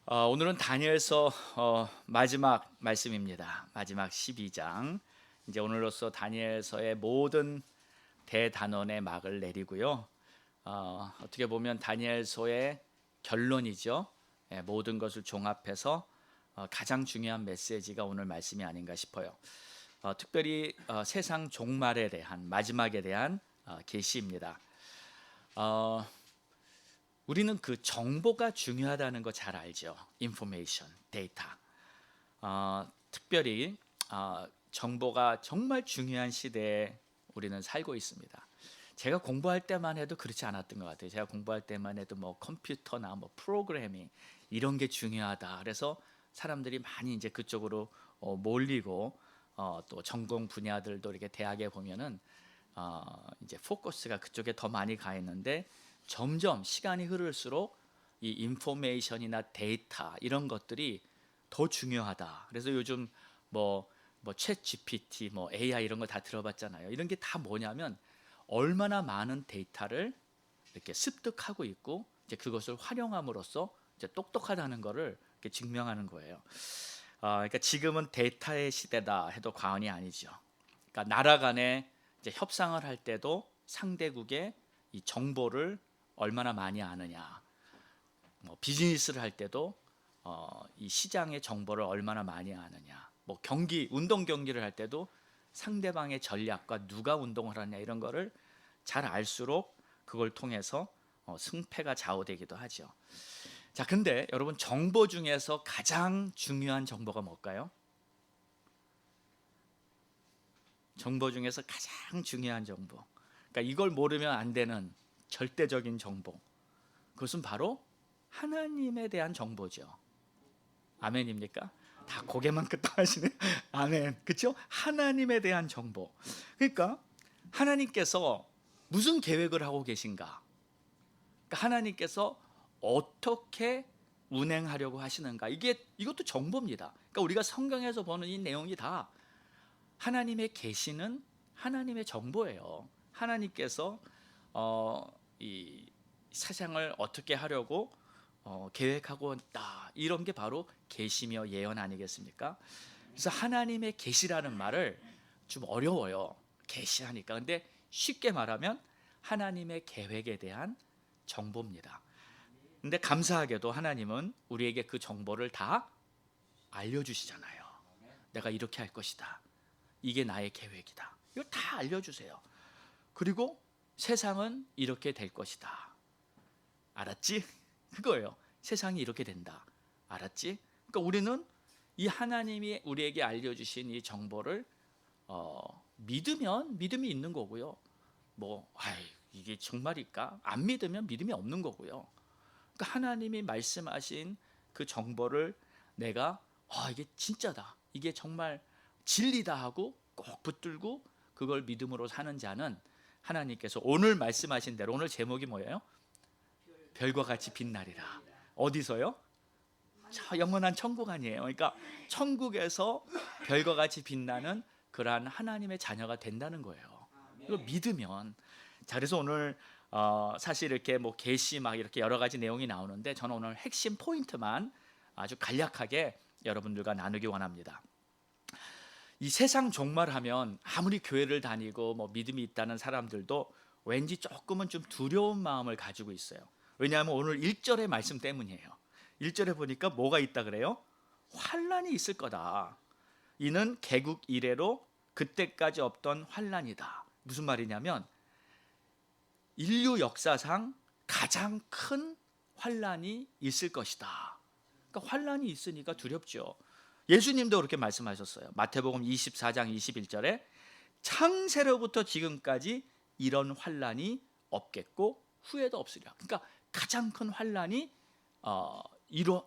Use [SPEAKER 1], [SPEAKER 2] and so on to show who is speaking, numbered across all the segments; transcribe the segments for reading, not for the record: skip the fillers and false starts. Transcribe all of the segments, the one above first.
[SPEAKER 1] 오늘은 다니엘서 마지막 말씀입니다. 마지막 12장. 이제 오늘로써 다니엘서의 모든 대단원의 막을 내리고요. 어떻게 보면 다니엘서의 결론이죠. 모든 것을 종합해서 가장 중요한 메시지가 오늘 말씀이 아닌가 싶어요. 특별히 세상 종말에 대한, 마지막에 대한 계시입니다. 우리는 그 정보가 중요하다는 거 잘 알죠. 인포메이션, 데이터. 특별히 정보가 정말 중요한 시대에 우리는 살고 있습니다. 제가 공부할 때만 해도 그렇지 않았던 것 같아요. 제가 공부할 때만 해도 뭐 컴퓨터나 뭐 프로그래밍 이런 게 중요하다. 그래서 사람들이 많이 이제 그쪽으로 몰리고 또 전공 분야들도 이렇게 대학에 보면은 이제 포커스가 그쪽에 더 많이 가 있는데, 점점 시간이 흐를수록 이 인포메이션이나 데이터 이런 것들이 더 중요하다. 그래서 요즘 챗 GPT, 뭐 AI 이런 거 다 들어봤잖아요. 이런 게 다 뭐냐면 얼마나 많은 데이터를 이렇게 습득하고 있고 이제 그것을 활용함으로써 이제 똑똑하다는 것을 이렇게 증명하는 거예요. 그러니까 지금은 데이터의 시대다 해도 과언이 아니죠. 그러니까 나라 간에 이제 협상을 할 때도 상대국의 이 정보를 얼마나 많이 아느냐, 뭐 비즈니스를 할 때도 이 시장의 정보를 얼마나 많이 아느냐, 뭐 운동 경기를 할 때도 상대방의 전략과 누가 운동을 하냐 이런 거를 잘 알수록 그걸 통해서 승패가 좌우되기도 하죠. 자, 근데 여러분, 정보 중에서 가장 중요한 정보가 뭘까요? 정보 중에서 가장 중요한 정보, 그러니까 이걸 모르면 안 되는 절대적인 정보, 그것은 바로 하나님에 대한 정보죠. 아멘입니까? 다 고개만 끄덕하시네. 아멘. 그렇죠? 하나님에 대한 정보. 그러니까 하나님께서 무슨 계획을 하고 계신가? 그러니까 하나님께서 어떻게 운행하려고 하시는가? 이것도 정보입니다. 그러니까 우리가 성경에서 보는 이 내용이 다 하나님의 계시는 하나님의 정보예요. 하나님께서 이 세상을 어떻게 하려고 계획하고 있다, 이런 게 바로 계시며 예언 아니겠습니까? 그래서 하나님의 계시라는 말을 좀 어려워요, 계시하니까. 근데 쉽게 말하면 하나님의 계획에 대한 정보입니다. 근데 감사하게도 하나님은 우리에게 그 정보를 다 알려주시잖아요. 내가 이렇게 할 것이다, 이게 나의 계획이다, 이거 다 알려주세요. 그리고 세상은 이렇게 될 것이다, 알았지? 그거예요. 세상이 이렇게 된다, 알았지? 그러니까 우리는 이 하나님이 우리에게 알려주신 이 정보를 믿으면 믿음이 있는 거고요. 이게 정말일까? 안 믿으면 믿음이 없는 거고요. 그러니까 하나님이 말씀하신 그 정보를 내가 이게 진짜다, 이게 정말 진리다 하고 꼭 붙들고 그걸 믿음으로 사는 자는 하나님께서 오늘 말씀하신 대로, 오늘 제목이 뭐예요? 별과 같이 빛나리라. 어디서요? 저 영원한 천국 아니에요. 그러니까 천국에서 별과 같이 빛나는 그러한 하나님의 자녀가 된다는 거예요. 이거 믿으면. 자, 그래서 오늘 사실 이렇게 뭐 계시 막 이렇게 여러 가지 내용이 나오는데, 저는 오늘 핵심 포인트만 아주 간략하게 여러분들과 나누기 원합니다. 이 세상 종말하면 아무리 교회를 다니고 뭐 믿음이 있다는 사람들도 왠지 조금은 좀 두려운 마음을 가지고 있어요. 왜냐하면 오늘 1절의 말씀 때문이에요. 1절에 보니까 뭐가 있다 그래요? 환란이 있을 거다. 이는 개국 이래로 그때까지 없던 환란이다. 무슨 말이냐면 인류 역사상 가장 큰 환란이 있을 것이다. 그러니까 환란이 있으니까 두렵죠. 예수님도 그렇게 말씀하셨어요. 마태복음 24장 21절에 창세로부터 지금까지 이런 환란이 없겠고 후에도 없으리라. 그러니까 가장 큰 환란이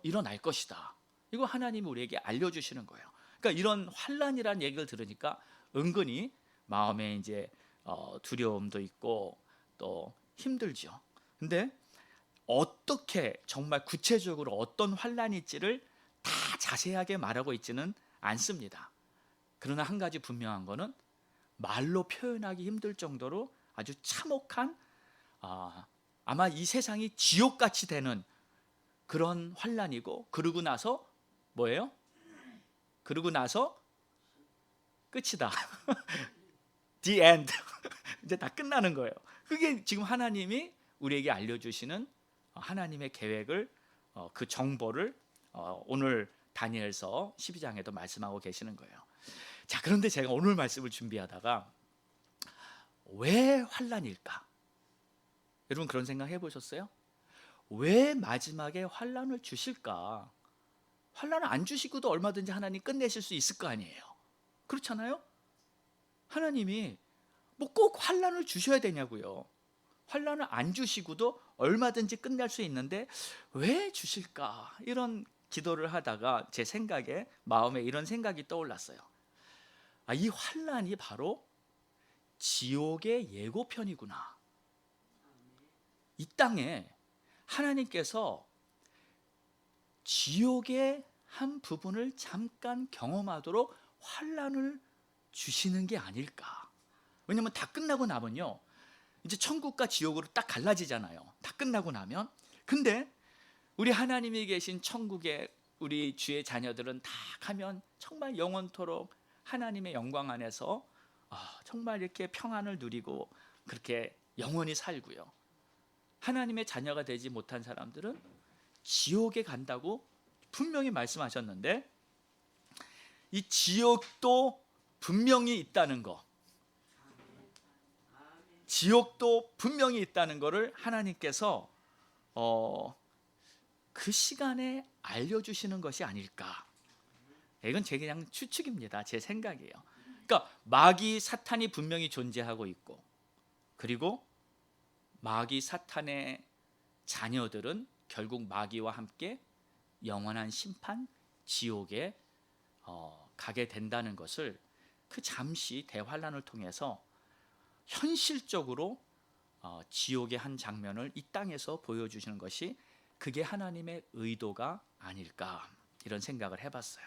[SPEAKER 1] 일어날 것이다. 이거 하나님이 우리에게 알려주시는 거예요. 그러니까 이런 환란이라는 얘기를 들으니까 은근히 마음에 이제 두려움도 있고 또 힘들죠. 근데 어떻게 정말 구체적으로 어떤 환란일지를 다 자세하게 말하고 있지는 않습니다. 그러나 한 가지 분명한 거는 말로 표현하기 힘들 정도로 아주 참혹한, 아마 이 세상이 지옥같이 되는 그런 환란이고, 그러고 나서 뭐예요? 그러고 나서 끝이다. The end. 이제 다 끝나는 거예요. 그게 지금 하나님이 우리에게 알려주시는 하나님의 계획을, 그 정보를 오늘 다니엘서 12장에도 말씀하고 계시는 거예요. 자, 그런데 제가 오늘 말씀을 준비하다가 왜 환란일까? 여러분 그런 생각 해보셨어요? 왜 마지막에 환란을 주실까? 환란을 안 주시고도 얼마든지 하나님 끝내실 수 있을 거 아니에요. 그렇잖아요? 하나님이 뭐 꼭 환란을 주셔야 되냐고요. 환란을 안 주시고도 얼마든지 끝낼 수 있는데 왜 주실까? 이런 기도를 하다가 제 생각에, 마음에 이런 생각이 떠올랐어요. 이 환란이 바로 지옥의 예고편이구나. 이 땅에 하나님께서 지옥의 한 부분을 잠깐 경험하도록 환란을 주시는 게 아닐까. 왜냐면 다 끝나고 나면요, 이제 천국과 지옥으로 딱 갈라지잖아요. 다 끝나고 나면. 근데 우리 하나님이 계신 천국에 우리 주의 자녀들은 다 가면 정말 영원토록 하나님의 영광 안에서 정말 이렇게 평안을 누리고 그렇게 영원히 살고요. 하나님의 자녀가 되지 못한 사람들은 지옥에 간다고 분명히 말씀하셨는데, 이 지옥도 분명히 있다는 거, 지옥도 분명히 있다는 것을 하나님께서 그 시간에 알려주시는 것이 아닐까. 이건 제 그냥 추측입니다. 제 생각이에요. 그러니까 마귀 사탄이 분명히 존재하고 있고, 그리고 마귀 사탄의 자녀들은 결국 마귀와 함께 영원한 심판, 지옥에 가게 된다는 것을 그 잠시 대환란을 통해서 현실적으로 지옥의 한 장면을 이 땅에서 보여주시는 것이, 그게 하나님의 의도가 아닐까, 이런 생각을 해봤어요.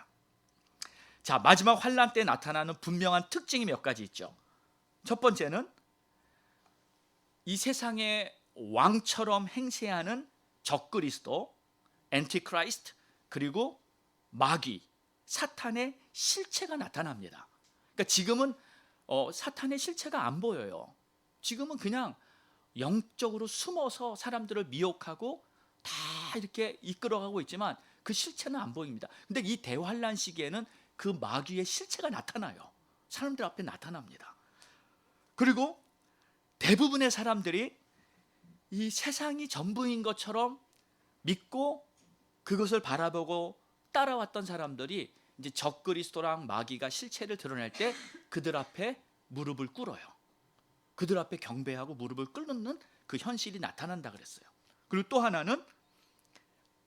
[SPEAKER 1] 자, 마지막 환란 때 나타나는 분명한 특징이 몇 가지 있죠. 첫 번째는 이 세상의 왕처럼 행세하는 적그리스도, 엔티크라이스트, 그리고 마귀, 사탄의 실체가 나타납니다. 그러니까 지금은 사탄의 실체가 안 보여요. 지금은 그냥 영적으로 숨어서 사람들을 미혹하고 다 이렇게 이끌어가고 있지만 그 실체는 안 보입니다. 근데 이 대환란 시기에는 그 마귀의 실체가 나타나요. 사람들 앞에 나타납니다. 그리고 대부분의 사람들이 이 세상이 전부인 것처럼 믿고 그것을 바라보고 따라왔던 사람들이 이제 적그리스도랑 마귀가 실체를 드러낼 때 그들 앞에 무릎을 꿇어요. 그들 앞에 경배하고 무릎을 꿇는 그 현실이 나타난다 그랬어요. 그리고 또 하나는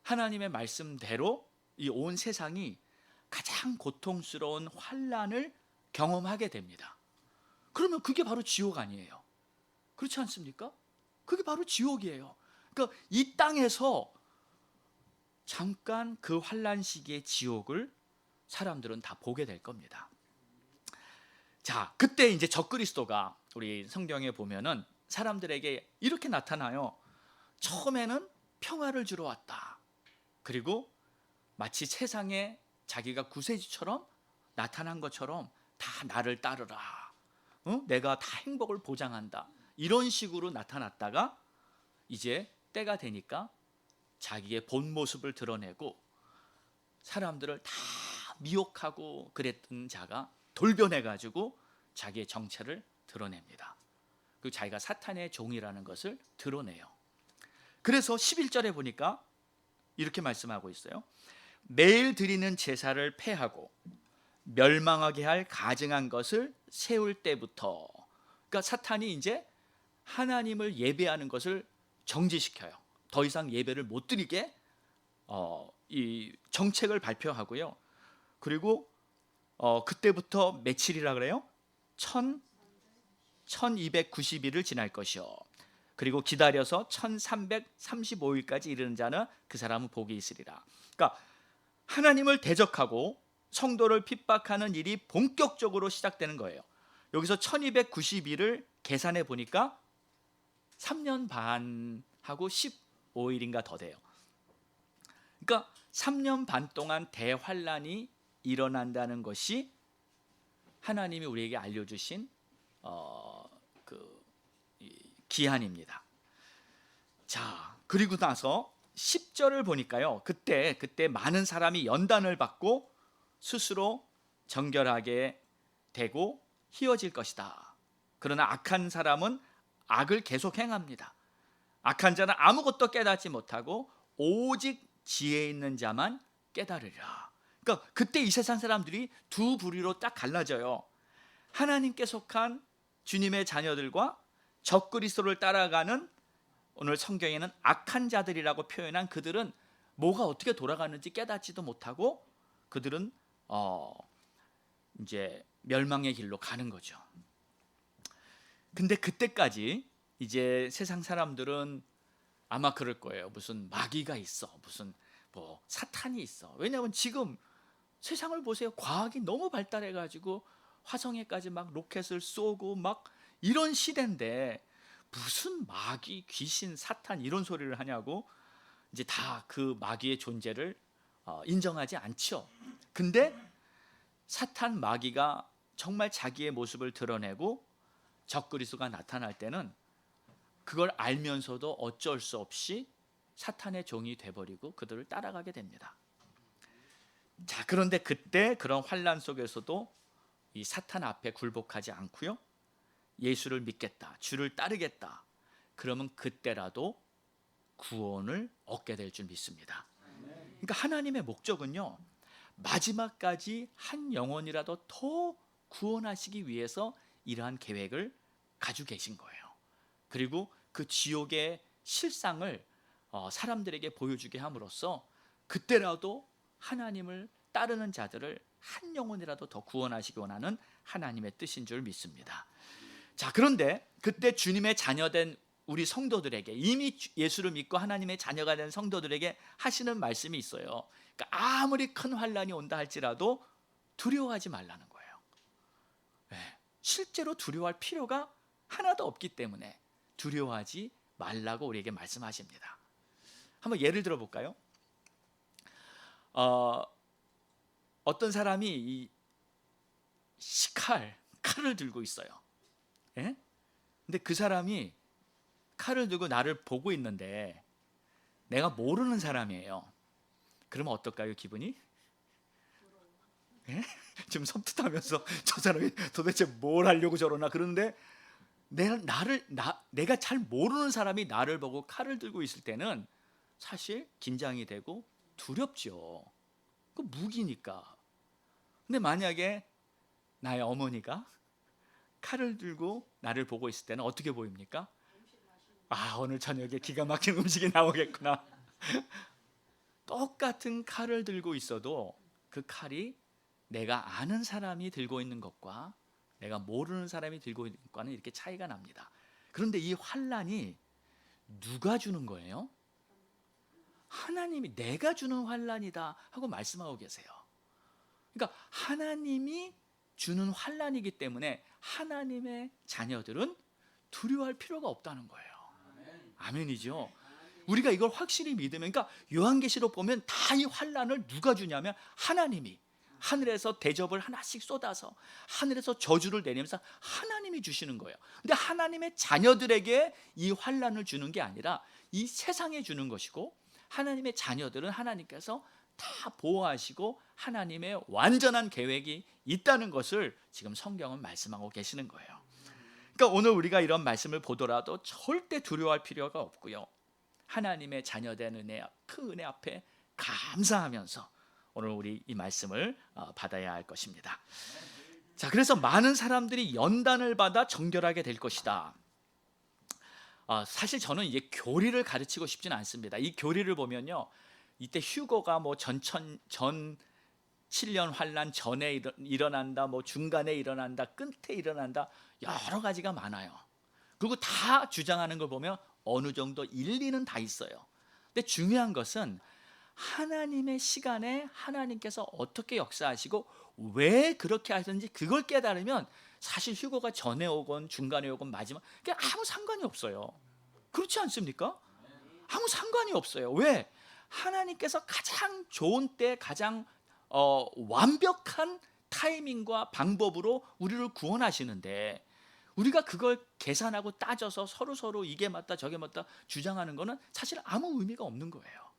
[SPEAKER 1] 하나님의 말씀대로 이 온 세상이 가장 고통스러운 환란을 경험하게 됩니다. 그러면 그게 바로 지옥 아니에요? 그렇지 않습니까? 그게 바로 지옥이에요. 그러니까 이 땅에서 잠깐 그 환란 시기의 지옥을 사람들은 다 보게 될 겁니다. 자, 그때 이제 적그리스도가 우리 성경에 보면은 사람들에게 이렇게 나타나요. 처음에는 평화를 주러 왔다. 그리고 마치 세상에 자기가 구세주처럼 나타난 것처럼 다 나를 따르라. 내가 다 행복을 보장한다. 이런 식으로 나타났다가 이제 때가 되니까 자기의 본 모습을 드러내고 사람들을 다 미혹하고 그랬던 자가 돌변해가지고 자기의 정체를 드러냅니다. 그리고 자기가 사탄의 종이라는 것을 드러내요. 그래서 11절에 보니까 이렇게 말씀하고 있어요. 매일 드리는 제사를 폐하고 멸망하게 할 가증한 것을 세울 때부터. 그러니까 사탄이 이제 하나님을 예배하는 것을 정지시켜요. 더 이상 예배를 못 드리게 이 정책을 발표하고요. 그리고 그때부터 며칠이라 그래요? 1290일을 지날 것이요. 그리고 기다려서 1335일까지 이르는 자는 그 사람은 복이 있으리라. 그러니까 하나님을 대적하고 성도를 핍박하는 일이 본격적으로 시작되는 거예요. 여기서 1290일을 계산해 보니까 3년 반하고 15일인가 더 돼요. 그러니까 3년 반 동안 대환란이 일어난다는 것이 하나님이 우리에게 알려주신 기한입니다. 자, 그리고 나서 10절을 보니까요, 그때 많은 사람이 연단을 받고 스스로 정결하게 되고 희어질 것이다. 그러나 악한 사람은 악을 계속 행합니다. 악한 자는 아무것도 깨닫지 못하고 오직 지혜 있는 자만 깨달으리라. 그러니까 그때 이 세상 사람들이 두 부류로 딱 갈라져요. 하나님께 속한 주님의 자녀들과 적그리스도를 따라가는, 오늘 성경에는 악한 자들이라고 표현한 그들은 뭐가 어떻게 돌아가는지 깨닫지도 못하고 그들은 이제 멸망의 길로 가는 거죠. 근데 그때까지 이제 세상 사람들은 아마 그럴 거예요. 무슨 마귀가 있어, 무슨 뭐 사탄이 있어. 왜냐하면 지금 세상을 보세요. 과학이 너무 발달해 가지고 화성에까지 막 로켓을 쏘고 막 이런 시대인데 무슨 마귀, 귀신, 사탄 이런 소리를 하냐고 이제 다 그 마귀의 존재를 인정하지 않죠. 근데 사탄, 마귀가 정말 자기의 모습을 드러내고 적그리스도가 나타날 때는 그걸 알면서도 어쩔 수 없이 사탄의 종이 돼버리고 그들을 따라가게 됩니다. 자, 그런데 그때 그런 환난 속에서도 이 사탄 앞에 굴복하지 않고요, 예수를 믿겠다, 주를 따르겠다, 그러면 그때라도 구원을 얻게 될 줄 믿습니다. 그러니까 하나님의 목적은요, 마지막까지 한 영혼이라도 더 구원하시기 위해서 이러한 계획을 가지고 계신 거예요. 그리고 그 지옥의 실상을 사람들에게 보여주게 함으로써 그때라도 하나님을 따르는 자들을 한 영혼이라도 더 구원하시기 원하는 하나님의 뜻인 줄 믿습니다. 자, 그런데 그때 주님의 자녀된 우리 성도들에게, 이미 예수를 믿고 하나님의 자녀가 된 성도들에게 하시는 말씀이 있어요. 그러니까 아무리 큰 환난이 온다 할지라도 두려워하지 말라는 거예요. 네, 실제로 두려워할 필요가 하나도 없기 때문에 두려워하지 말라고 우리에게 말씀하십니다. 한번 예를 들어 볼까요? 어떤 사람이 이 칼을 들고 있어요. 예? 근데 그 사람이 칼을 들고 나를 보고 있는데 내가 모르는 사람이에요. 그러면 어떨까요, 기분이? 예? 지금 섬뜩하면서 저 사람이 도대체 뭘 하려고 저러나, 그런데 내가 잘 모르는 사람이 나를 보고 칼을 들고 있을 때는 사실 긴장이 되고 두렵죠. 그 무기니까. 근데 만약에 나의 어머니가 칼을 들고 나를 보고 있을 때는 어떻게 보입니까? 아, 오늘 저녁에 기가 막힌 음식이 나오겠구나. 똑같은 칼을 들고 있어도 그 칼이 내가 아는 사람이 들고 있는 것과 내가 모르는 사람이 들고 있는 것과는 이렇게 차이가 납니다. 그런데 이 환난이 누가 주는 거예요? 하나님이 내가 주는 환난이다 하고 말씀하고 계세요. 그러니까 하나님이 주는 환난이기 때문에 하나님의 자녀들은 두려워할 필요가 없다는 거예요. 아멘이죠. 우리가 이걸 확실히 믿으면, 그러니까 요한계시록 보면 다 이 환난을 누가 주냐면 하나님이 하늘에서 대접을 하나씩 쏟아서 하늘에서 저주를 내리면서 하나님이 주시는 거예요. 근데 하나님의 자녀들에게 이 환난을 주는 게 아니라 이 세상에 주는 것이고, 하나님의 자녀들은 하나님께서 다 보호하시고 하나님의 완전한 계획이 있다는 것을 지금 성경은 말씀하고 계시는 거예요. 그러니까 오늘 우리가 이런 말씀을 보더라도 절대 두려워할 필요가 없고요, 하나님의 자녀된 큰 은혜 앞에 감사하면서 오늘 우리 이 말씀을 받아야 할 것입니다. 자, 그래서 많은 사람들이 연단을 받아 정결하게 될 것이다. 사실 저는 이제 교리를 가르치고 싶지는 않습니다. 이 교리를 보면요, 이때 휴거가 뭐 전 7년 환난 전에 일어난다, 뭐 중간에 일어난다, 끝에 일어난다, 여러 가지가 많아요. 그리고 다 주장하는 걸 보면 어느 정도 일리는 다 있어요. 근데 중요한 것은 하나님의 시간에 하나님께서 어떻게 역사하시고 왜 그렇게 하셨는지 그걸 깨달으면 사실 휴거가 전에 오건 중간에 오건 마지막, 그게 아무 상관이 없어요. 그렇지 않습니까? 아무 상관이 없어요. 왜? 하나님께서 가장 좋은 때 가장 완벽한 타이밍과 방법으로 우리를 구원하시는데, 우리가 그걸 계산하고 따져서 서로 이게 맞다 저게 맞다 주장하는 것은 사실 아무 의미가 없는 거예요.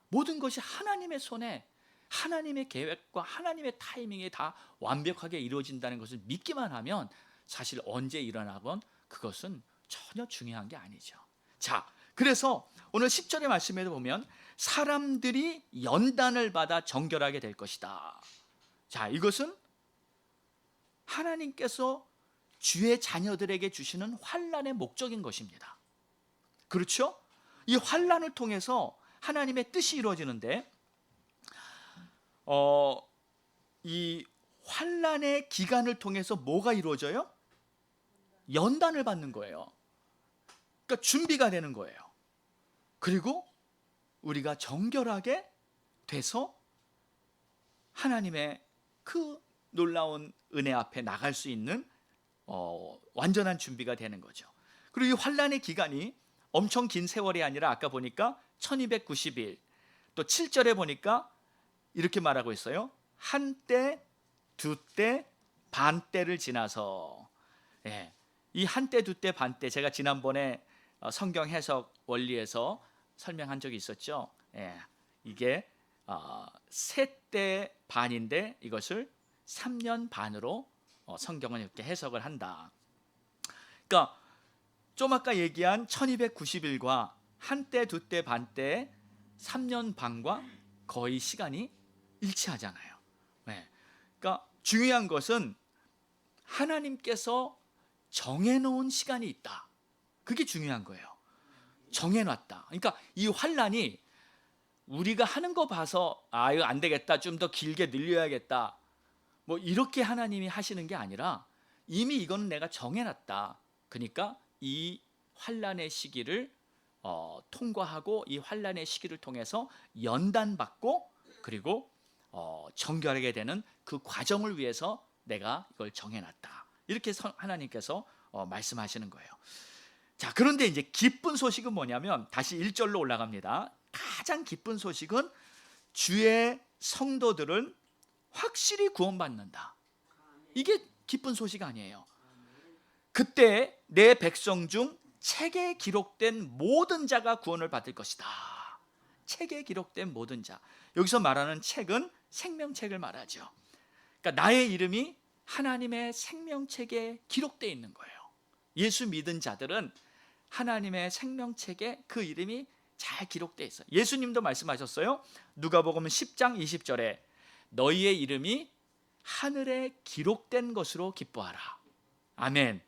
[SPEAKER 1] 모든 것이 하나님의 손에, 하나님의 계획과 하나님의 타이밍에 다 완벽하게 이루어진다는 것을 믿기만 하면 사실 언제 일어나건 그것은 전혀 중요한 게 아니죠. 자, 그래서 오늘 10절의 말씀에도 보면 사람들이 연단을 받아 정결하게 될 것이다. 자, 이것은 하나님께서 주의 자녀들에게 주시는 환난의 목적인 것입니다. 그렇죠? 이 환난을 통해서 하나님의 뜻이 이루어지는데, 이 환난의 기간을 통해서 뭐가 이루어져요? 연단을 받는 거예요. 그러니까 준비가 되는 거예요. 그리고 우리가 정결하게 돼서 하나님의 그 놀라운 은혜 앞에 나갈 수 있는 완전한 준비가 되는 거죠. 그리고 이 환난의 기간이 엄청 긴 세월이 아니라 아까 보니까 1290일, 또 7절에 보니까 이렇게 말하고 있어요. 한때, 두때, 반때를 지나서. 예, 이 한때, 두때, 반때, 제가 지난번에 성경 해석 원리에서 설명한 적이 있었죠. 예, 이게 세 때 반인데 이것을 3년 반으로 성경은 이렇게 해석을 한다. 그러니까 좀 아까 얘기한 1290일과 한때, 두때, 반때 3년 반과 거의 시간이 일치하잖아요. 네. 그러니까 중요한 것은 하나님께서 정해놓은 시간이 있다. 그게 중요한 거예요. 정해놨다. 그러니까 이 환난이 우리가 하는 거 봐서 이거 안 되겠다, 좀 더 길게 늘려야겠다, 뭐 이렇게 하나님이 하시는 게 아니라 이미 이거는 내가 정해놨다. 그러니까 이 환난의 시기를 통과하고 이 환난의 시기를 통해서 연단받고 그리고 정결하게 되는 그 과정을 위해서 내가 이걸 정해놨다. 이렇게 하나님께서 말씀하시는 거예요. 자, 그런데 이제 기쁜 소식은 뭐냐면 다시 1절로 올라갑니다. 가장 기쁜 소식은 주의 성도들은 확실히 구원받는다. 이게 기쁜 소식 아니에요. 그때 내 백성 중 책에 기록된 모든 자가 구원을 받을 것이다. 책에 기록된 모든 자. 여기서 말하는 책은 생명책을 말하죠. 그러니까 나의 이름이 하나님의 생명책에 기록되어 있는 거예요. 예수 믿은 자들은 하나님의 생명책에 그 이름이 잘 기록되어 있어요. 예수님도 말씀하셨어요. 누가복음 10장 20절에 너희의 이름이 하늘에 기록된 것으로 기뻐하라. 아멘.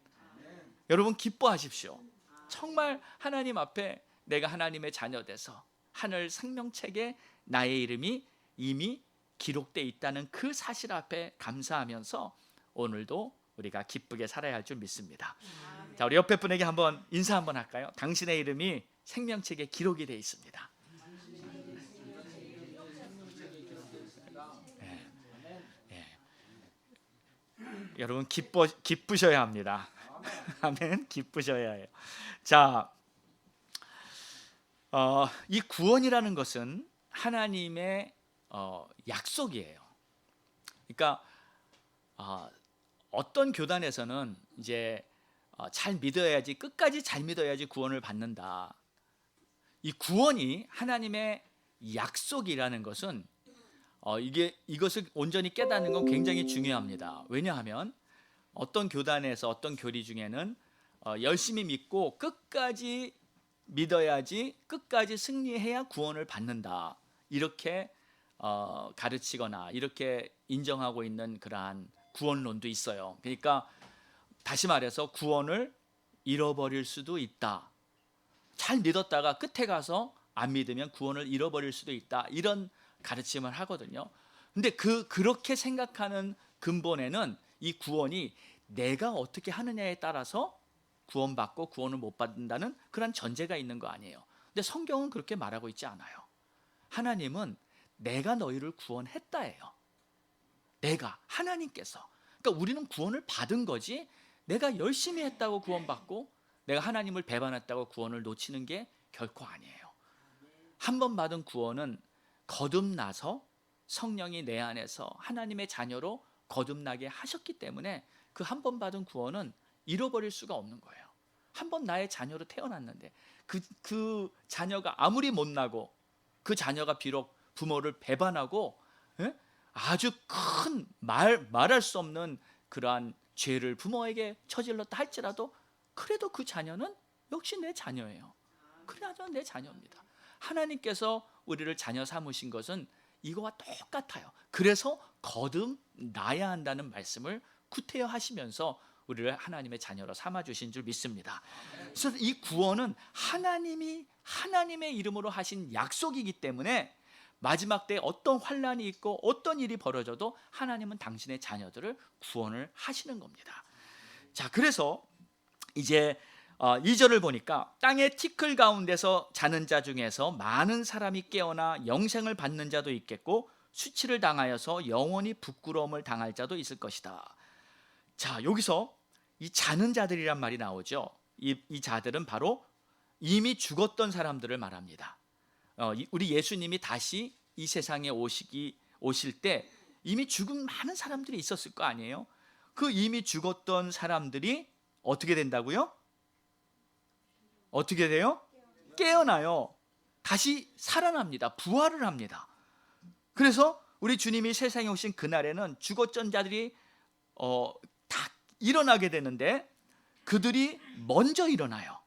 [SPEAKER 1] 여러분 기뻐하십시오. 정말 하나님 앞에 내가 하나님의 자녀 돼서 하늘 생명책에 나의 이름이 이미 기록되어 있다는 그 사실 앞에 감사하면서 오늘도 우리가 기쁘게 살아야 할 줄 믿습니다. 자, 우리 옆에 분에게 한번 인사 한번 할까요? 당신의 이름이 생명책에 기록이 되어 있습니다. 여러분 기쁘셔야 합니다. 아멘. 기쁘셔야 해요. 자, 이 구원이라는 것은 하나님의 약속이에요. 그러니까 어떤 교단에서는 이제 잘 믿어야지, 끝까지 잘 믿어야지 구원을 받는다. 이 구원이 하나님의 약속이라는 것은 이것을 온전히 깨닫는 건 굉장히 중요합니다. 왜냐하면 어떤 교단에서 어떤 교리 중에는 열심히 믿고 끝까지 믿어야지, 끝까지 승리해야 구원을 받는다, 이렇게 가르치거나 이렇게 인정하고 있는 그러한 구원론도 있어요. 그러니까 다시 말해서 구원을 잃어버릴 수도 있다. 잘 믿었다가 끝에 가서 안 믿으면 구원을 잃어버릴 수도 있다. 이런 가르침을 하거든요. 근데 그렇게 생각하는 근본에는 이 구원이 내가 어떻게 하느냐에 따라서 구원받고 구원을 못 받는다는 그런 전제가 있는 거 아니에요. 근데 성경은 그렇게 말하고 있지 않아요. 하나님은 내가 너희를 구원했다예요. 내가, 하나님께서. 그러니까 우리는 구원을 받은 거지 내가 열심히 했다고 구원받고 내가 하나님을 배반했다고 구원을 놓치는 게 결코 아니에요. 한 번 받은 구원은 거듭나서 성령이 내 안에서 하나님의 자녀로 거듭나게 하셨기 때문에 그 한 번 받은 구원은 잃어버릴 수가 없는 거예요. 한 번 나의 자녀로 태어났는데 그 자녀가 아무리 못나고 그 자녀가 비록 부모를 배반하고, 예? 아주 큰 말할 수 없는 그러한 죄를 부모에게 저질렀다 할지라도 그래도 그 자녀는 역시 내 자녀예요. 그래야죠, 내 자녀입니다. 하나님께서 우리를 자녀 삼으신 것은 이거와 똑같아요. 그래서 거듭나야 한다는 말씀을 구태여 하시면서 우리를 하나님의 자녀로 삼아주신 줄 믿습니다. 그래서 이 구원은 하나님이 하나님의 이름으로 하신 약속이기 때문에 마지막 때에 어떤 환난이 있고 어떤 일이 벌어져도 하나님은 당신의 자녀들을 구원을 하시는 겁니다. 자, 그래서 이제 2절을 보니까 땅의 티끌 가운데서 자는 자 중에서 많은 사람이 깨어나 영생을 받는 자도 있겠고 수치를 당하여서 영원히 부끄러움을 당할 자도 있을 것이다. 자, 여기서 이 자는 자들이란 말이 나오죠. 이 자들은 바로 이미 죽었던 사람들을 말합니다. 우리 예수님이 다시 이 세상에 오실 때 이미 죽은 많은 사람들이 있었을 거 아니에요. 그 이미 죽었던 사람들이 어떻게 된다고요? 어떻게 돼요? 깨어나요. 다시 살아납니다. 부활을 합니다. 그래서 우리 주님이 세상에 오신 그날에는 죽었던 자들이 다 일어나게 되는데 그들이 먼저 일어나요.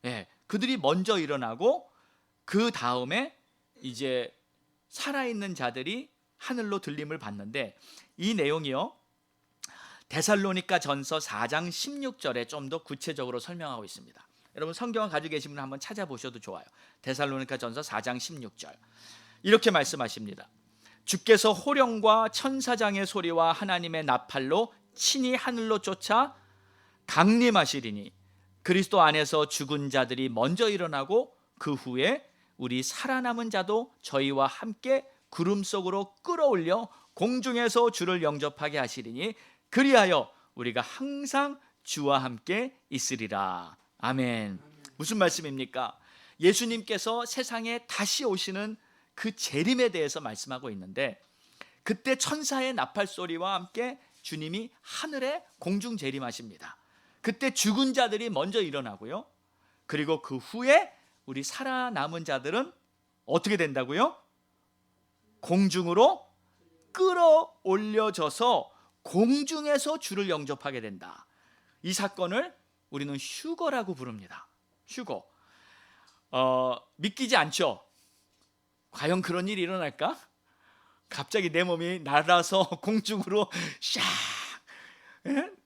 [SPEAKER 1] 예, 그들이 먼저 일어나고 그 다음에 이제 살아있는 자들이 하늘로 들림을 받는데, 이 내용이요 데살로니가 전서 4장 16절에 좀 더 구체적으로 설명하고 있습니다. 여러분 성경을 가지고 계신 분 한번 찾아보셔도 좋아요. 데살로니가 전서 4장 16절 이렇게 말씀하십니다. 주께서 호령과 천사장의 소리와 하나님의 나팔로 친히 하늘로 쫓아 강림하시리니 그리스도 안에서 죽은 자들이 먼저 일어나고 그 후에 우리 살아남은 자도 저희와 함께 구름 속으로 끌어올려 공중에서 주를 영접하게 하시리니 그리하여 우리가 항상 주와 함께 있으리라. 아멘. 무슨 말씀입니까? 예수님께서 세상에 다시 오시는 그 재림에 대해서 말씀하고 있는데, 그때 천사의 나팔 소리와 함께 주님이 하늘에 공중 재림하십니다. 그때 죽은 자들이 먼저 일어나고요. 그리고 그 후에 우리 살아남은 자들은 어떻게 된다고요? 공중으로 끌어올려져서 공중에서 주를 영접하게 된다. 이 사건을 우리는 휴거라고 부릅니다. 휴거. 믿기지 않죠? 과연 그런 일이 일어날까? 갑자기 내 몸이 날아서 공중으로 샥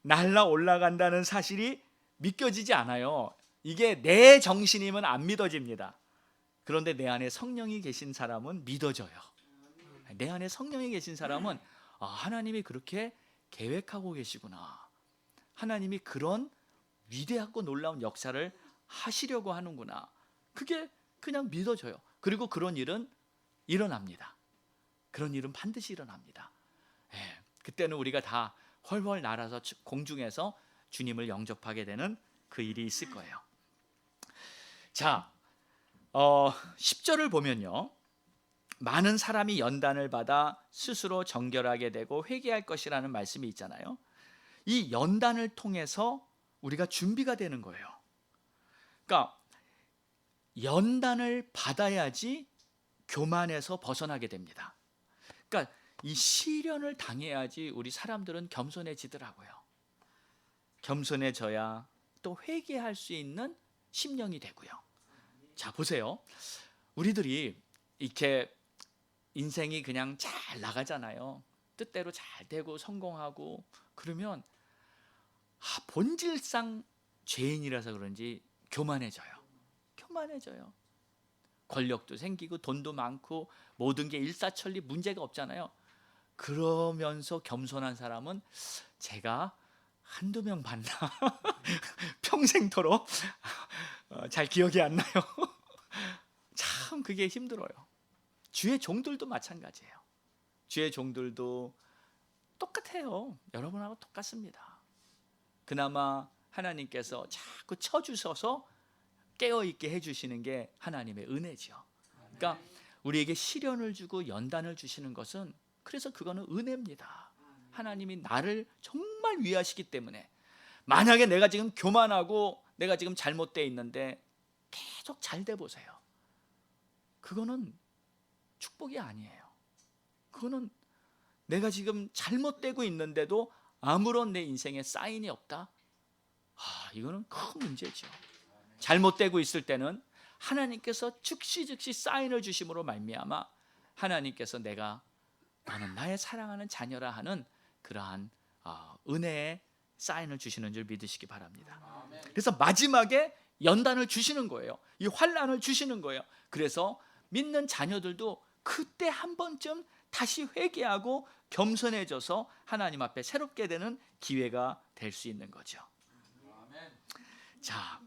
[SPEAKER 1] 날아 올라간다는 사실이 믿겨지지 않아요. 이게 내 정신이면 안 믿어집니다. 그런데 내 안에 성령이 계신 사람은 믿어져요. 내 안에 성령이 계신 사람은 하나님이 그렇게 계획하고 계시구나. 하나님이 그런 위대하고 놀라운 역사를 하시려고 하는구나. 그게 그냥 믿어져요. 그리고 그런 일은 일어납니다. 그런 일은 반드시 일어납니다. 그때는 우리가 다 훨훨 날아서 공중에서 주님을 영접하게 되는 그 일이 있을 거예요. 자, 10절을 보면요, 많은 사람이 연단을 받아 스스로 정결하게 되고 회개할 것이라는 말씀이 있잖아요. 이 연단을 통해서 우리가 준비가 되는 거예요. 그러니까 연단을 받아야지 교만에서 벗어나게 됩니다. 그러니까 이 시련을 당해야지 우리 사람들은 겸손해지더라고요. 겸손해져야 또 회개할 수 있는 심령이 되고요. 자, 보세요. 우리들이 이렇게 인생이 그냥 잘 나가잖아요. 뜻대로 잘 되고 성공하고 그러면 본질상 죄인이라서 그런지 교만해져요. 교만해져요. 권력도 생기고 돈도 많고 모든 게 일사천리 문제가 없잖아요. 그러면서 겸손한 사람은 제가 한두 명 봤나? 평생토록 잘 기억이 안 나요. 참 그게 힘들어요. 주의 종들도 마찬가지예요. 주의 종들도 똑같아요. 여러분하고 똑같습니다. 그나마 하나님께서 자꾸 쳐주셔서 깨어있게 해주시는 게 하나님의 은혜죠. 그러니까 우리에게 시련을 주고 연단을 주시는 것은, 그래서 그거는 은혜입니다. 하나님이 나를 정말 위하시기 때문에. 만약에 내가 지금 교만하고 내가 지금 잘못되어 있는데 계속 잘 돼 보세요. 그거는 축복이 아니에요. 그거는 내가 지금 잘못되고 있는데도 아무런 내 인생에 사인이 없다? 이거는 큰 문제죠. 잘못되고 있을 때는 하나님께서 즉시 사인을 주심으로 말미암아 하나님께서 너는 나의 사랑하는 자녀라 하는 그러한 은혜의 사인을 주시는 줄 믿으시기 바랍니다. 그래서 마지막에 연단을 주시는 거예요. 이 환난을 주시는 거예요. 그래서 믿는 자녀들도 그때 한 번쯤 다시 회개하고 겸손해져서 하나님 앞에 새롭게 되는 기회가 될 수 있는 거죠. 자,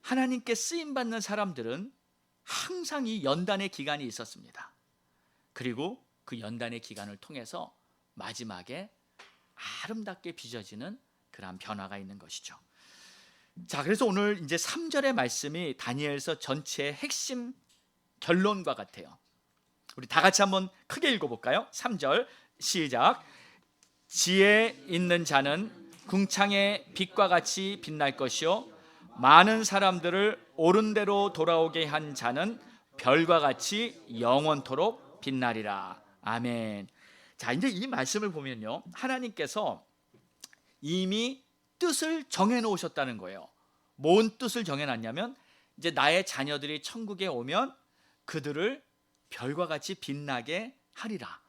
[SPEAKER 1] 하나님께 쓰임받는 사람들은 항상 이 연단의 기간이 있었습니다. 그리고 그 연단의 기간을 통해서 마지막에 아름답게 빚어지는 그러한 변화가 있는 것이죠. 자, 그래서 오늘 이제 3절의 말씀이 다니엘서 전체의 핵심 결론과 같아요. 우리 다 같이 한번 크게 읽어볼까요? 3절 시작. 지혜 있는 자는 궁창의 빛과 같이 빛날 것이요 많은 사람들을 옳은 대로 돌아오게 한 자는 별과 같이 영원토록 빛나리라. 아멘. 자, 이제 이 말씀을 보면요, 하나님께서 이미 뜻을 정해놓으셨다는 거예요. 뭔 뜻을 정해놨냐면, 이제 나의 자녀들이 천국에 오면 그들을 별과 같이 빛나게 하리라.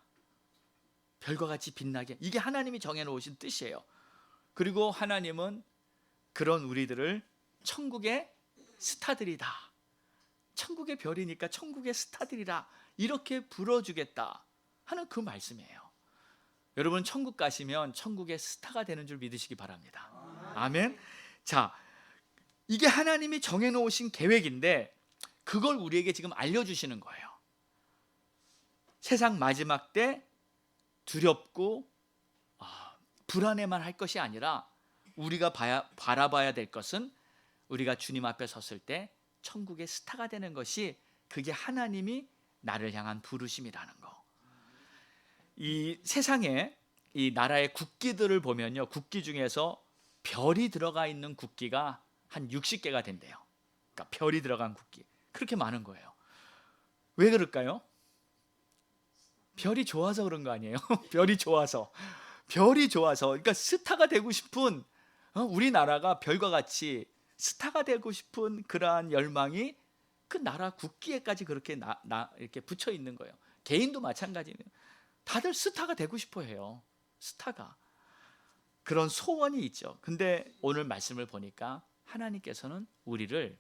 [SPEAKER 1] 별과 같이 빛나게, 이게 하나님이 정해놓으신 뜻이에요. 그리고 하나님은 그런 우리들을 천국의 스타들이다, 천국의 별이니까 천국의 스타들이라 이렇게 불러주겠다 하는 그 말씀이에요. 여러분 천국 가시면 천국의 스타가 되는 줄 믿으시기 바랍니다. 아멘. 자, 이게 하나님이 정해놓으신 계획인데 그걸 우리에게 지금 알려주시는 거예요. 세상 마지막 때 두렵고 불안해만 할 것이 아니라 우리가 바라봐야 될 것은 우리가 주님 앞에 섰을 때 천국의 스타가 되는 것이, 그게 하나님이 나를 향한 부르심이라는 거. 이 세상에 이 나라의 국기들을 보면요, 국기 중에서 별이 들어가 있는 국기가 한 60개가 된대요. 그러니까 별이 들어간 국기 그렇게 많은 거예요. 왜 그럴까요? 별이 좋아서 그런 거 아니에요? 별이 좋아서. 그러니까 스타가 되고 싶은, 우리나라가 별과 같이 스타가 되고 싶은 그러한 열망이 그 나라 국기에까지 그렇게 이렇게 붙여 있는 거예요. 개인도 마찬가지예요. 다들 스타가 되고 싶어 해요. 스타가. 그런 소원이 있죠. 근데 오늘 말씀을 보니까 하나님께서는 우리를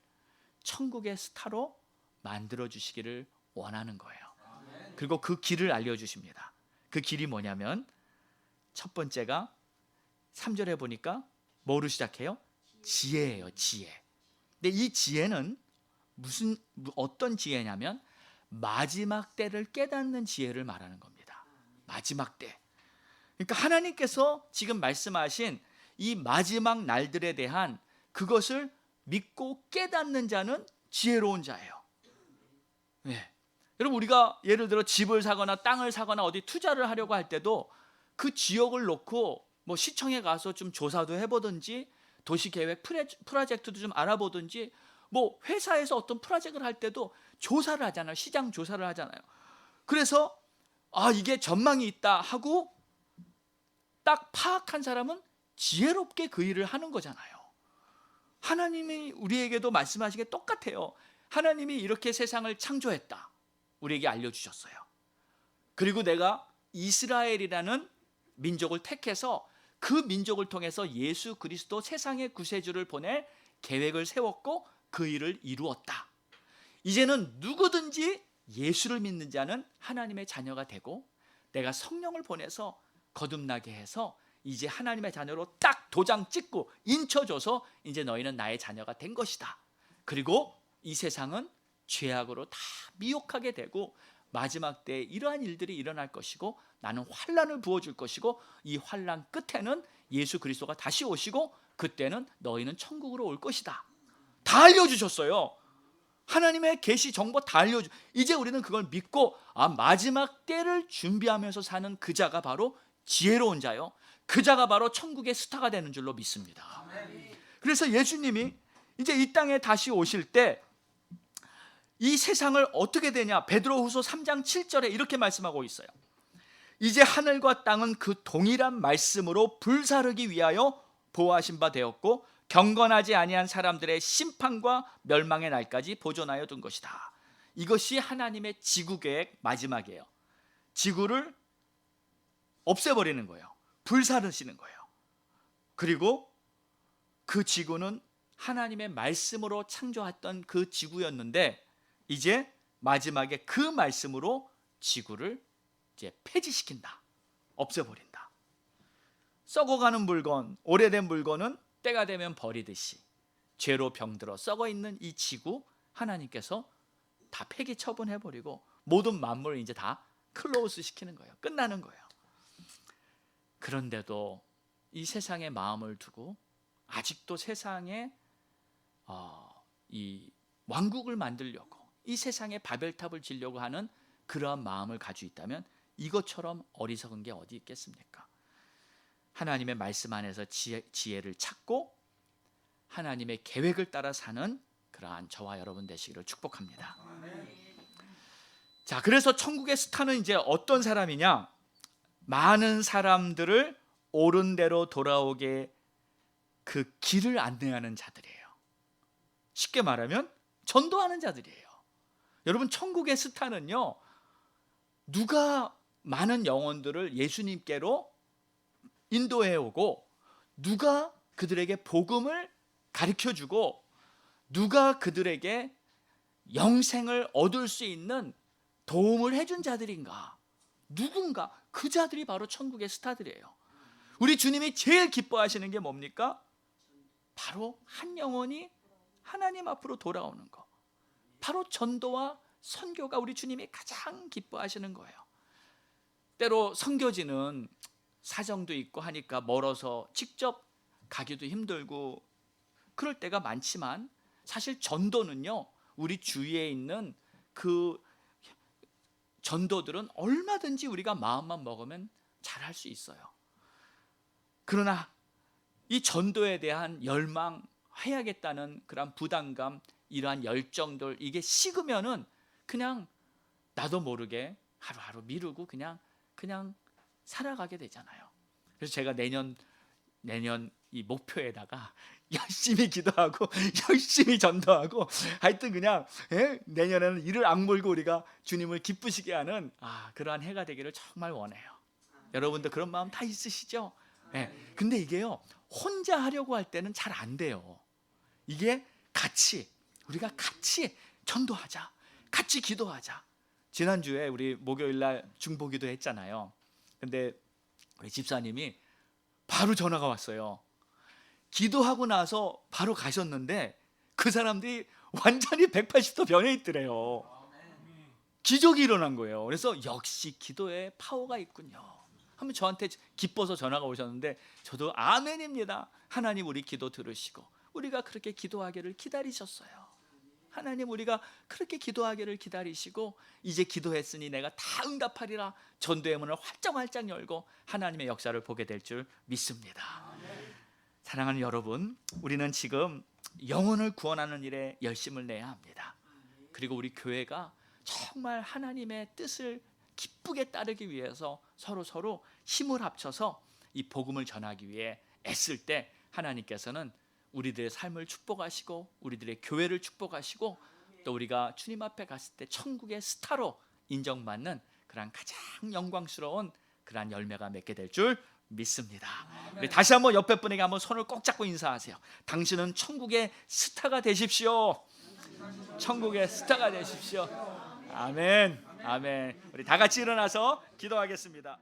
[SPEAKER 1] 천국의 스타로 만들어 주시기를 원하는 거예요. 그리고 그 길을 알려주십니다. 그 길이 뭐냐면, 첫 번째가 3절에 보니까 뭐로 시작해요? 지혜예요. 지혜. 근데 이 지혜는 어떤 지혜냐면 마지막 때를 깨닫는 지혜를 말하는 겁니다. 마지막 때. 그러니까 하나님께서 지금 말씀하신 이 마지막 날들에 대한 그것을 믿고 깨닫는 자는 지혜로운 자예요. 네. 여러분, 우리가 예를 들어 집을 사거나 땅을 사거나 어디 투자를 하려고 할 때도 그 지역을 놓고 뭐 시청에 가서 좀 조사도 해보든지, 도시계획 프로젝트도 좀 알아보든지, 뭐 회사에서 어떤 프로젝트를 할 때도 조사를 하잖아요. 시장 조사를 하잖아요. 그래서 이게 전망이 있다 하고 딱 파악한 사람은 지혜롭게 그 일을 하는 거잖아요. 하나님이 우리에게도 말씀하신 게 똑같아요. 하나님이 이렇게 세상을 창조했다, 우리에게 알려주셨어요. 그리고 내가 이스라엘이라는 민족을 택해서 그 민족을 통해서 예수 그리스도 세상의 구세주를 보낼 계획을 세웠고 그 일을 이루었다. 이제는 누구든지 예수를 믿는 자는 하나님의 자녀가 되고, 내가 성령을 보내서 거듭나게 해서 이제 하나님의 자녀로 딱 도장 찍고 인쳐줘서 이제 너희는 나의 자녀가 된 것이다. 그리고 이 세상은 죄악으로 다 미혹하게 되고 마지막 때에 이러한 일들이 일어날 것이고, 나는 환난을 부어줄 것이고, 이 환난 끝에는 예수 그리스도가 다시 오시고 그때는 너희는 천국으로 올 것이다. 다 알려주셨어요. 하나님의 계시 정보 다 알려줘. 이제 우리는 그걸 믿고 마지막 때를 준비하면서 사는 그 자가 바로 지혜로운 자요, 그 자가 바로 천국의 스타가 되는 줄로 믿습니다. 그래서 예수님이 이제 이 땅에 다시 오실 때 이 세상을 어떻게 되냐, 베드로후서 3장 7절에 이렇게 말씀하고 있어요. 이제 하늘과 땅은 그 동일한 말씀으로 불사르기 위하여 보호하신 바 되었고 경건하지 아니한 사람들의 심판과 멸망의 날까지 보존하여 둔 것이다. 이것이 하나님의 지구 계획 마지막이에요. 지구를 없애버리는 거예요. 불사르시는 거예요. 그리고 그 지구는 하나님의 말씀으로 창조했던 그 지구였는데 이제 마지막에 그 말씀으로 지구를 이제 폐지시킨다, 없애버린다. 썩어가는 물건, 오래된 물건은 때가 되면 버리듯이 죄로 병들어 썩어 있는 이 지구 하나님께서 다 폐기 처분해버리고 모든 만물을 이제 다 클로즈 시키는 거예요. 끝나는 거예요. 그런데도 이 세상에 마음을 두고 아직도 세상에 이 왕국을 만들려고, 이 세상에 바벨탑을 지려고 하는 그러한 마음을 가지고 있다면 이것처럼 어리석은 게 어디 있겠습니까? 하나님의 말씀 안에서 지혜를 찾고 하나님의 계획을 따라 사는 그러한 저와 여러분 되시기를 축복합니다. 자, 그래서 천국의 스타는 이제 어떤 사람이냐? 많은 사람들을 옳은 대로 돌아오게 그 길을 안내하는 자들이에요. 쉽게 말하면 전도하는 자들이에요. 여러분, 천국의 스타는요, 누가 많은 영혼들을 예수님께로 인도해 오고, 누가 그들에게 복음을 가르쳐주고, 누가 그들에게 영생을 얻을 수 있는 도움을 해준 자들인가? 누군가? 그 자들이 바로 천국의 스타들이에요. 우리 주님이 제일 기뻐하시는 게 뭡니까? 바로 한 영혼이 하나님 앞으로 돌아오는 거. 바로 전도와 선교가 우리 주님이 가장 기뻐하시는 거예요. 때로 선교지는 사정도 있고 하니까 멀어서 직접 가기도 힘들고 그럴 때가 많지만, 사실 전도는요, 우리 주위에 있는 그 전도들은 얼마든지 우리가 마음만 먹으면 잘할 수 있어요. 그러나 이 전도에 대한 열망, 해야겠다는 그런 부담감, 이러한 열정들, 이게 식으면은 그냥 나도 모르게 하루하루 미루고 그냥 살아가게 되잖아요. 그래서 제가 내년 이 목표에다가 열심히 기도하고 열심히 전도하고 하여튼 그냥 내년에는 이를 악물고 우리가 주님을 기쁘시게 하는 그러한 해가 되기를 정말 원해요. 여러분도 그런 마음 다 있으시죠? 근데 이게요, 혼자 하려고 할 때는 잘 안 돼요. 이게 우리가 같이 전도하자, 같이 기도하자. 지난주에 우리 목요일날 중보기도 했잖아요. 근데 우리 집사님이 바로 전화가 왔어요. 기도하고 나서 바로 가셨는데 그 사람들이 완전히 180도 변해 있더래요. 기적이 일어난 거예요. 그래서 역시 기도에 파워가 있군요 하면 저한테 기뻐서 전화가 오셨는데, 저도 아멘입니다. 하나님 우리 기도 들으시고 우리가 그렇게 기도하기를 기다리셨어요. 하나님 우리가 그렇게 기도하기를 기다리시고 이제 기도했으니 내가 다 응답하리라, 전도의 문을 활짝 열고 하나님의 역사를 보게 될 줄 믿습니다. 사랑하는 여러분, 우리는 지금 영혼을 구원하는 일에 열심을 내야 합니다. 그리고 우리 교회가 정말 하나님의 뜻을 기쁘게 따르기 위해서 서로 힘을 합쳐서 이 복음을 전하기 위해 애쓸 때 하나님께서는 우리들의 삶을 축복하시고 우리들의 교회를 축복하시고 또 우리가 주님 앞에 갔을 때 천국의 스타로 인정받는 그런 가장 영광스러운 그런 열매가 맺게 될 줄 믿습니다. 우리 다시 한번 옆에 분에게 한번 손을 꼭 잡고 인사하세요. 당신은 천국의 스타가 되십시오. 천국의 스타가 되십시오. 아멘. 우리 다 같이 일어나서 기도하겠습니다.